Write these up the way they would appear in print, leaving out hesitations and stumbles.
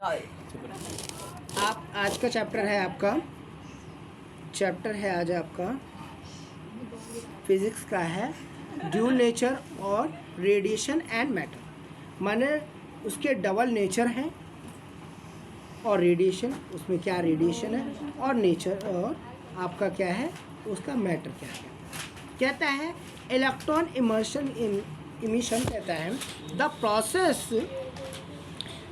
आप आज का चैप्टर है आपका फिज़िक्स का है ड्यूल नेचर और रेडिएशन एंड मैटर। माने उसके डबल नेचर हैं और रेडिएशन, उसमें क्या रेडिएशन है और नेचर और आपका क्या है उसका मैटर क्या है। कहता है इलेक्ट्रॉन इमिशन कहता है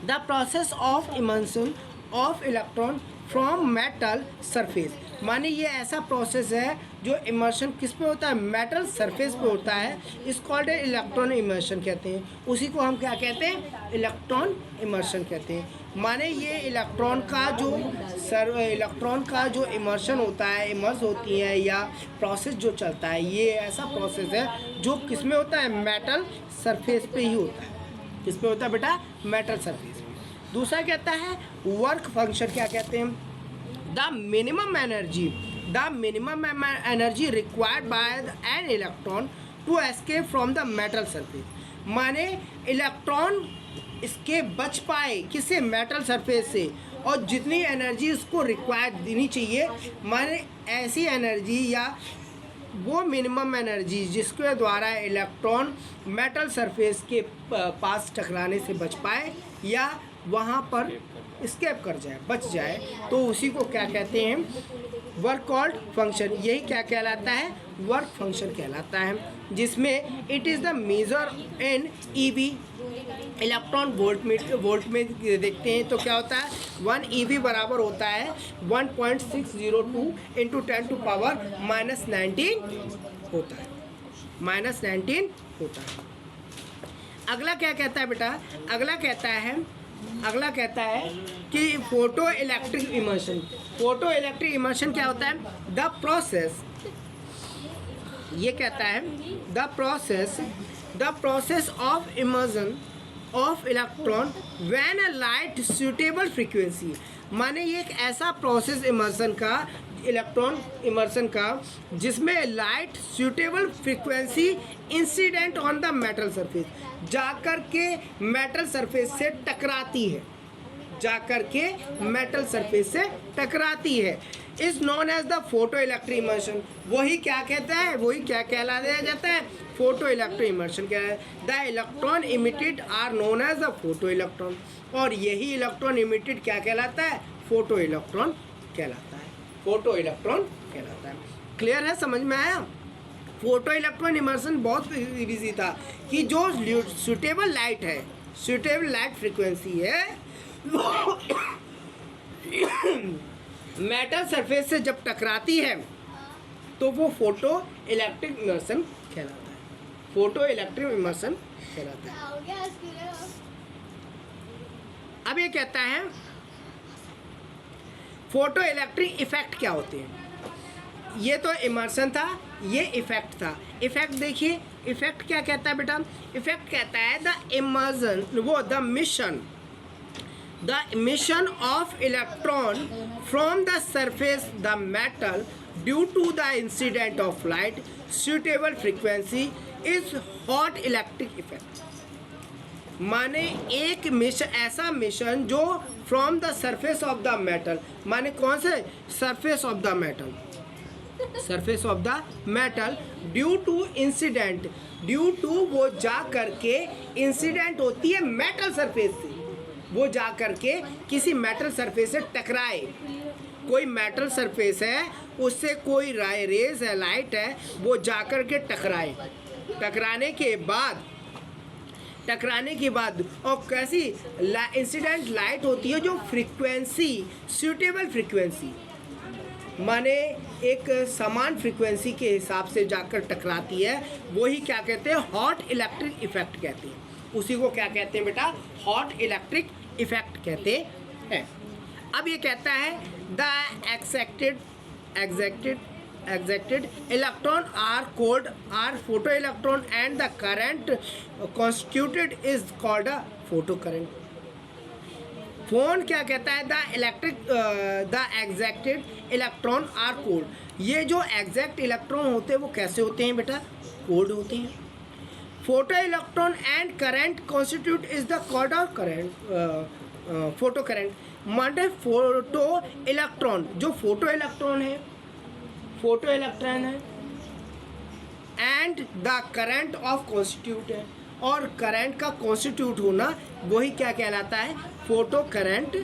the process of emulsion of electron from metal surface. माने ये ऐसा प्रोसेस है जो इमर्शन किस पे होता है, मेटल सरफेस पे होता है। इस कॉल्ड इलेक्ट्रॉन इमर्शन कहते हैं। उसी को हम क्या कहते हैं, इलेक्ट्रॉन इमर्शन कहते हैं। माने ये इलेक्ट्रॉन का जो इमर्शन होता है, इमर्स होती है या प्रोसेस जो चलता है, ये ऐसा प्रोसेस है जो किस में होता है, मेटल सरफेस पे ही होता है। किस पे होता है बेटा, मेटल सरफेस पे। दूसरा कहता है वर्क फंक्शन, क्या कहते हैं, the minimum energy required by an electron to escape from the metal surface. माने इलेक्ट्रॉन इसके बच पाए किसे, मेटल सरफेस से, और जितनी एनर्जी उसको रिक्वायर देनी चाहिए, माने ऐसी एनर्जी या वो मिनिमम एनर्जी जिसके द्वारा इलेक्ट्रॉन मेटल सरफेस के पास टकराने से बच पाए या वहाँ पर स्केप कर जाए, बच जाए, तो उसी को क्या कहते हैं, वर्क कॉल्ड फंक्शन। यही क्या कहलाता है, वर्क फंक्शन कहलाता है, जिसमें it is the measure in EV electron volt में देखते हैं तो क्या होता है, 1 EV बराबर होता है 1.602 इंटू 10 टू पावर -19 होता है, -19 होता है। अगला क्या कहता है बेटा, अगला कहता है कि फोटो इलेक्ट्रिक इमर्शन क्या होता है, द प्रोसेस, ये कहता है the process of emission of electron when a light suitable frequency. माने ये एक ऐसा प्रोसेस इलेक्ट्रॉन इमर्सन का जिसमें light suitable frequency incident on the metal surface, जाकर के मेटल सरफेस से टकराती है, is known as the photo electric emission. वही क्या कहलाया जाता है, फोटो इलेक्ट्रिक इमर्शन। क्या है, the electron emitted are known as the photo electron, और यही इलेक्ट्रॉन इमिटेड क्या कहलाता है, फोटो इलेक्ट्रॉन कहलाता है। क्लियर है, समझ में आया। फोटो इलेक्ट्रॉन इमर्शन बहुत इजी था कि जो सूटेबल लाइट फ्रीक्वेंसी है मेटल सरफेस से जब टकराती है तो वो फोटो इलेक्ट्रिक इमर्शन कहलाता है। अब ये कहता है फोटो इलेक्ट्रिक इफेक्ट क्या होते हैं। ये तो इमर्शन था, ये इफेक्ट था। इफेक्ट देखिए, इफेक्ट क्या कहता है बेटा, इफेक्ट कहता है the emission of electron from the surface the metal due to the incident of light suitable frequency is photo electric effect. माने एक ऐसा मिशन जो from the surface of the metal, माने कौन से, surface of the metal due to वो जा करके इंसिडेंट होती है मेटल सरफेस से, वो जा करके किसी मेटल सरफेस से टकराए। कोई मेटल सरफेस है, उससे कोई रेज है, लाइट है, वो जा करके टकराने के बाद और कैसी इंसिडेंट लाइट होती है जो फ्रीक्वेंसी, सूटेबल फ्रीक्वेंसी, माने एक समान फ्रीक्वेंसी के हिसाब से जाकर टकराती है, वही क्या कहते हैं, हॉट इलेक्ट्रिक इफेक्ट कहते हैं। उसी को क्या कहते हैं बेटा, हॉट इलेक्ट्रिक इफेक्ट कहते हैं। अब ये कहता है the excited electron are photo electron and the current constituted is called a photo current. Photo क्या कहता है, the excited electron are called. ये जो एग्जैक्ट इलेक्ट्रॉन होते हैं वो कैसे होते हैं बेटा, कोल्ड होते हैं। Photo electron and current constitute is the called off current photo current माने फोटो इलेक्ट्रॉन, जो फोटो इलेक्ट्रॉन है, फोटो इलेक्ट्रॉन है and the current of constitute है, और करंट का कॉन्स्टिट्यूट होना वही क्या कहलाता है, फोटो करंट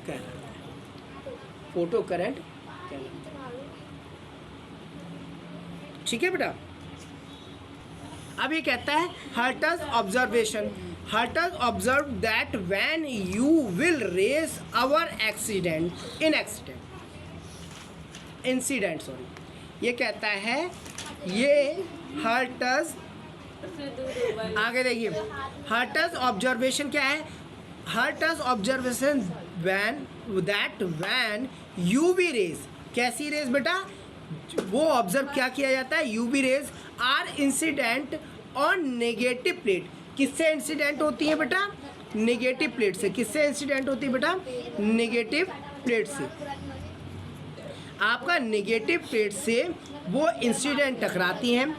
कहलाता है, फोटो करंट कहलाता है। ठीक है बेटा। अब ये कहता है Hertz observation, Hertz observe that when you will raise our accident in incident sorry, ये कहता है ये हर्टज, आगे देखिए हर्टज ऑब्जर्वेशन क्या है, Hertz observation when UV rays, कैसी रेज बेटा, वो ऑब्जर्व क्या किया जाता है, UV rays are incident on negative plate, किससे इंसिडेंट होती है बेटा, नेगेटिव प्लेट से, किससे इंसिडेंट होती है बेटा, नेगेटिव प्लेट से, आपका नेगेटिव प्लेट से वो इंसिडेंट टकराती हैं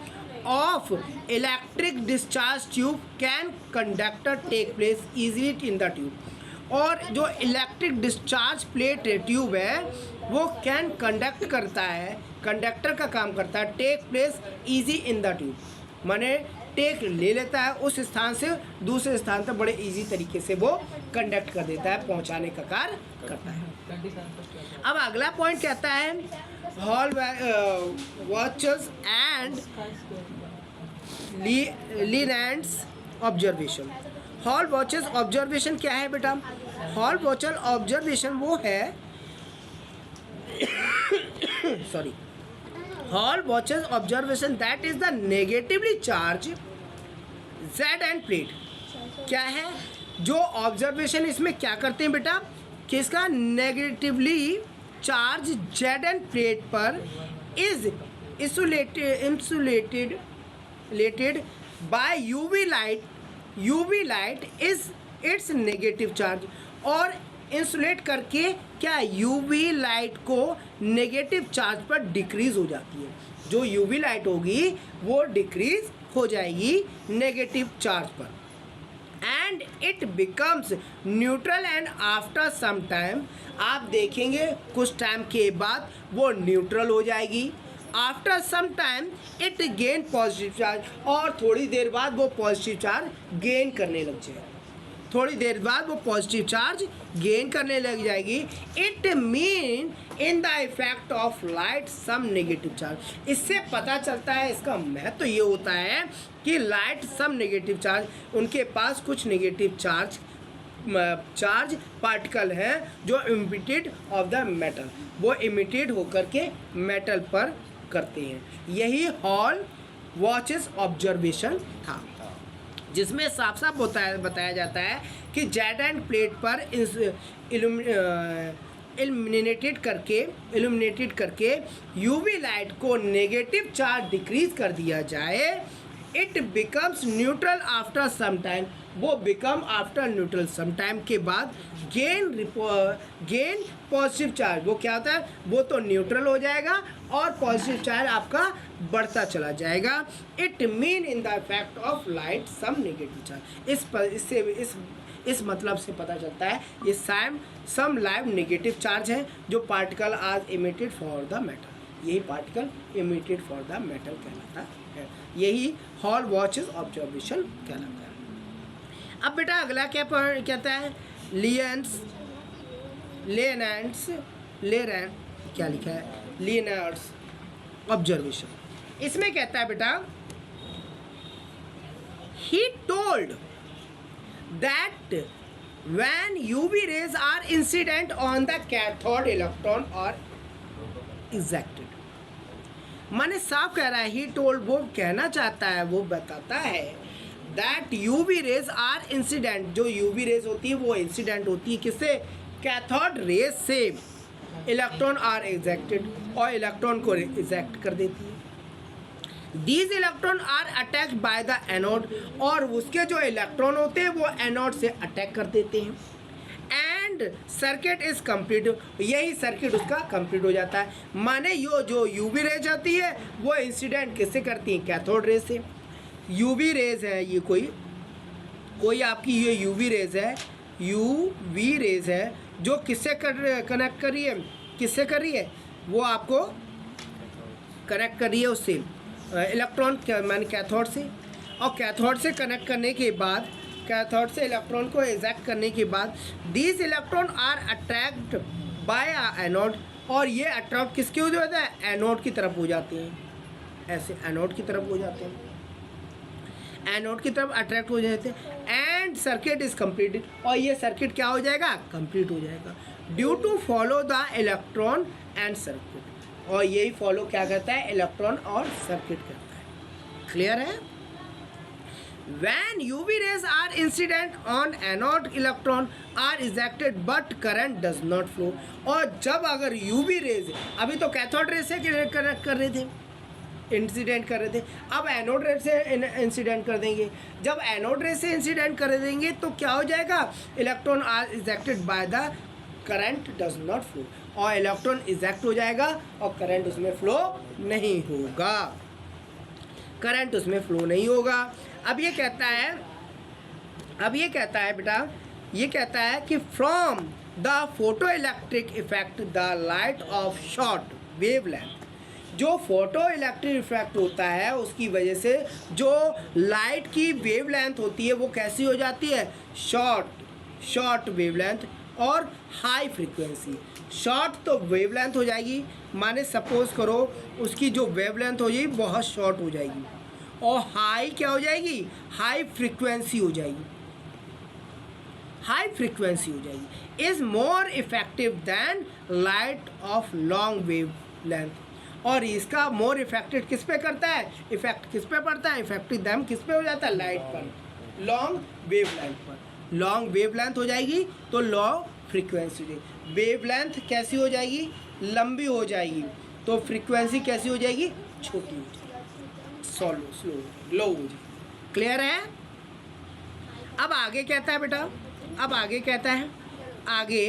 of electric discharge tube can conductor take place easily in the tube, और जो इलेक्ट्रिक डिस्चार्ज प्लेट ट्यूब है वो कैन कंडक्ट करता है, कंडक्टर का काम करता है, take place easy in the tube, माने टेक ले लेता है उस स्थान से दूसरे स्थान तक बड़े इजी तरीके से वो कंडक्ट कर देता है, पहुंचाने का कार्य करता है। अब अगला पॉइंट कहता है Hallwachs and Lenard's observation, Hallwachs observation क्या है बेटा, हॉल वॉचर ऑब्जर्वेशन वो है sorry, Hallwachs observation that is the negatively charge zinc plate, क्या है जो ऑब्जर्वेशन इसमें क्या करते हैं बेटा, किसका negatively charge zinc plate पर is insulated by UV light is its negative charge, और इंसुलेट करके क्या UV लाइट को नेगेटिव चार्ज पर डिक्रीज हो जाती है, जो UV लाइट होगी वो डिक्रीज हो जाएगी नेगेटिव चार्ज पर, and it becomes neutral and after some time, आप देखेंगे कुछ टाइम के बाद वो न्यूट्रल हो जाएगी, after some time it gain positive charge, और थोड़ी देर बाद वो पॉजिटिव चार्ज गेन करने लग जाएगी, थोड़ी देर बाद वो पॉजिटिव चार्ज गेन करने लग जाएगी, it mean in the effect of light some negative charge, इससे पता चलता है, इसका महत्व तो ये होता है कि लाइट सम नेगेटिव चार्ज, उनके पास कुछ नेगेटिव चार्ज पार्टिकल हैं जो इमिटेड ऑफ द मेटल, वो इमिटेड होकर के मेटल पर करते हैं, यही हॉल वॉचेस ऑब्जर्वेशन था, जिसमें साफ साफ बताया जाता है कि जेड एंड प्लेट पर इल्यूमिनेटेड करके यूवी लाइट को नेगेटिव चार्ज डिक्रीज कर दिया जाए, it becomes neutral after some time, वो become after neutral some time के बाद गेन पॉजिटिव चार्ज, वो क्या होता है, वो तो न्यूट्रल हो जाएगा और पॉजिटिव चार्ज आपका बढ़ता चला जाएगा, it mean in the effect of light some negative charge, इस मतलब से पता चलता है ये सम लाइव नेगेटिव चार्ज है जो particle are emitted for the metal, यही particle emitted for the metal कहलाता है, यही हॉल वॉचेस ऑब्जर्वेशन कहलाता है। अब बेटा अगला क्या कहता है, क्या लिखा है, लीनेंट्स ऑब्जर्वेशन, इसमें कहता है बेटा he told that when UV rays are incident on the cathode electron or ejected, माने साफ कह रहा है, ही टोल्ड वो कहना चाहता है, वो बताता है that UV rays are incident, जो UV rays होती है वो इंसिडेंट होती है किससे, कैथोड रेज से, इलेक्ट्रॉन आर एजेक्टेड, और इलेक्ट्रॉन को इजेक्ट कर देती है, these electron are attacked by the anode, और उसके जो इलेक्ट्रॉन होते हैं वो एनोड से अटैक कर देते हैं, एंड सर्किट इज कंप्लीट, यही सर्किट उसका कंप्लीट हो जाता है, माने यो जो यूवी रेज आती है वो इंसिडेंट किससे करती है, कैथोड रेज से, यूवी रेज है ये कोई आपकी ये यूवी रेज है, यूवी रेज है जो किससे कनेक्ट कर रही है, किससे कर रही है, वो आपको कनेक्ट कर रही है उससे, इलेक्ट्रॉन माने कैथोड से। और कैथोड से कनेक्ट करने के बाद, कैथोड से इलेक्ट्रॉन को इजेक्ट करने के बाद these electron are attract by anode, और ये अट्रैक्ट किसके हो जाता है, एनोड की तरफ हो जाते हैं, ऐसे एनोड की तरफ हो जाते हैं, एनोड की तरफ अट्रैक्ट हो जाते हैं एंड सर्किट इज कंप्लीटेड, और ये सर्किट क्या हो जाएगा, कंप्लीट हो जाएगा due to follow the electron and circuit. और यही फॉलो क्या करता है, इलेक्ट्रॉन और सर्किट करता है। क्लियर है? When UV rays are incident on anode, electron are ejected but current does not flow। और जब अगर UV rays, अभी तो कैथोड रे से कनेक्ट कर रहे थे, इंसिडेंट कर रहे थे, अब एनोड रे से इंसिडेंट कर देंगे। जब एनोड रे से इंसिडेंट कर देंगे तो क्या हो जाएगा, electron are ejected by the current does not flow, और इलेक्ट्रॉन इजेक्ट हो जाएगा और करंट उसमें फ्लो नहीं होगा, करंट उसमें फ्लो नहीं होगा। अब ये कहता है बेटा, ये कहता है कि from the photo electric effect the light of short wavelength, जो फोटो इलेक्ट्रिक इफेक्ट होता है उसकी वजह से जो लाइट की वेवलेंथ होती है वो कैसी हो जाती है, शॉर्ट वेवलेंथ और हाई फ्रीक्वेंसी। शॉर्ट तो वेवलेंथ हो जाएगी, माने सपोज करो उसकी जो वेवलेंथ हो जाएगी बहुत शॉर्ट हो जाएगी, और हाई क्या हो जाएगी, हाई फ्रीक्वेंसी हो जाएगी, हाई फ्रीक्वेंसी हो जाएगी। Is more effective than light of long wave length, और इसका मोर इफेक्टेड किस पे करता है, इफेक्ट किस पे पड़ता है, इफेक्टिव दैम किस पे हो जाता है, लाइट पर, लॉन्ग वेव लेंथ पर। लॉन्ग वेव लेंथ हो जाएगी तो लो फ्रीक्वेंसी हो जाएगी, वेव लेंथ कैसी हो जाएगी, लंबी हो जाएगी, तो फ्रीक्वेंसी कैसी हो जाएगी, छोटी हो जाएगी, स्लो लो हो जाएगी। क्लियर है? अब आगे कहता है बेटा, अब आगे कहता है, आगे